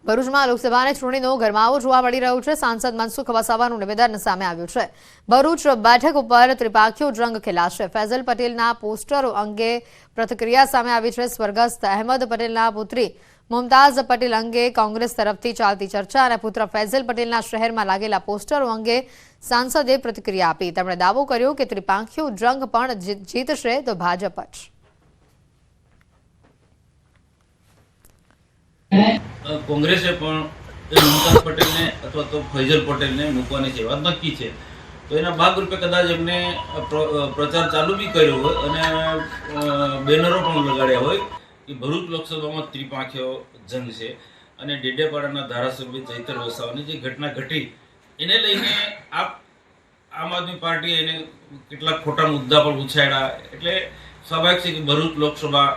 ભરૂચમાં લોકસભાની ચૂંટણીનો ગરમાવો જોવા મળી રહ્યો છે। સાંસદ મનસુખ વસાવાનું નિવેદન સામે આવ્યું છે। ભરૂચ બેઠક ઉપર ત્રિપાખીયો જંગ ખેલાશે। ફૈઝલ પટેલના પોસ્ટરો અંગે પ્રતિક્રિયા સામે આવી છે। સ્વર્ગસ્થ અહેમદ પટેલના પુત્રી મુમતાઝ પટેલ અંગે કોંગ્રેસ તરફથી ચાલતી ચર્ચા અને પુત્ર ફૈઝલ પટેલના શહેરમાં લાગેલા પોસ્ટરો અંગે સાંસદે પ્રતિક્રિયા આપી। તેમણે દાવો કર્યો કે ત્રિપાખીયો જંગ પણ જીતશે તો ભાજપ જ। કોંગ્રેસે પણ મુમતાઝ પટેલને અથવા તો ફૈઝલ પટેલને મૂકવાની છે વાત નક્કી છે। તો એના ભાગરૂપે કદાચ એમને પ્રચાર ચાલુ બી કર્યો હોય અને બેનરો પણ લગાડ્યા હોય કે ભરૂચ લોકસભામાં ત્રિપાંખીયો જંગ છે અને ડેડિયાપાડાના ધારાસભ્ય ચૈતર વસાવાની જે ઘટના ઘટી એને લઈને આમ આદમી પાર્ટીએ એને કેટલાક ખોટા મુદ્દા પણ ઉછાળ્યા। એટલે સ્વાભાવિક છે કે ભરૂચ લોકસભા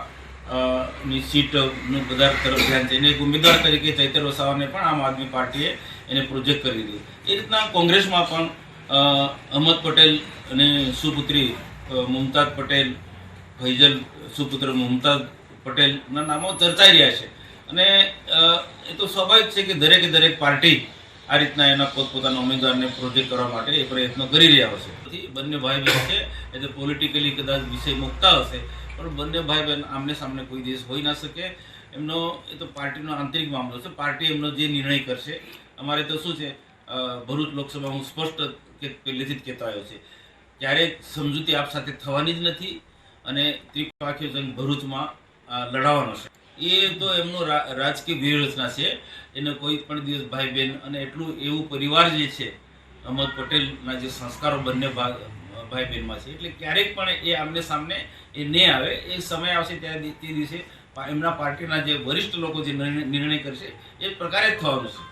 ની સીટનું બધા તરફ ધ્યાન છે। એને એક ઉમેદવાર તરીકે ચૈતર વસાવાને પણ આમ આદમી પાર્ટીએ એને પ્રોજેક્ટ કરી દીધું। એ રીતના કોંગ્રેસમાં પણ અહેમદ પટેલ અને સુપુત્રી મુમતાઝ પટેલ, ફૈઝલ સુપુત્ર મુમતાઝ પટેલના નામો ચર્ચાઈ રહ્યા છે અને એ તો સ્વાભાવિક છે કે દરેક પાર્ટી આ રીતના એના પોતપોતાના ઉમેદવારને પ્રોજેક્ટ કરવા માટે એ પ્રયત્નો કરી રહ્યા હશે। બંને ભાઈ બહેન છે એટલે પોલિટિકલી કદાચ વિષય મુકતા હશે પણ બંને ભાઈ બહેન આમને સામને કોઈ દિવસ હોઈ ના શકે। એમનો એ તો પાર્ટીનો આંતરિક મામલો છે। પાર્ટી એમનો જે નિર્ણય કરશે। અમારે તો શું છે, ભરૂચ લોકસભા હું સ્પષ્ટ પહેલેથી જ કહેતો આવ્યો છે, ક્યારેક સમજૂતી આપ સાથે થવાની જ નથી અને ત્રિપાખીયો જંગ ભરૂચમાં લડાવવાનો છે। એ તો એમનો રાજકીય વ્યૂહરચના છે। એને કોઈ પણ દિવસ ભાઈ બહેન અને એટલું એવું પરિવાર જે છે અહેમદ પટેલના જે સંસ્કારો બંને ભાઈ બહેનમાં છે એટલે ક્યારેક પણ એ આમને સામને એ નહીં આવે। એ સમય આવશે ત્યારે તે દિવસે એમના પાર્ટીના જે વરિષ્ઠ લોકો જે નિર્ણય કરશે એ પ્રકારે જ થવાનું છે।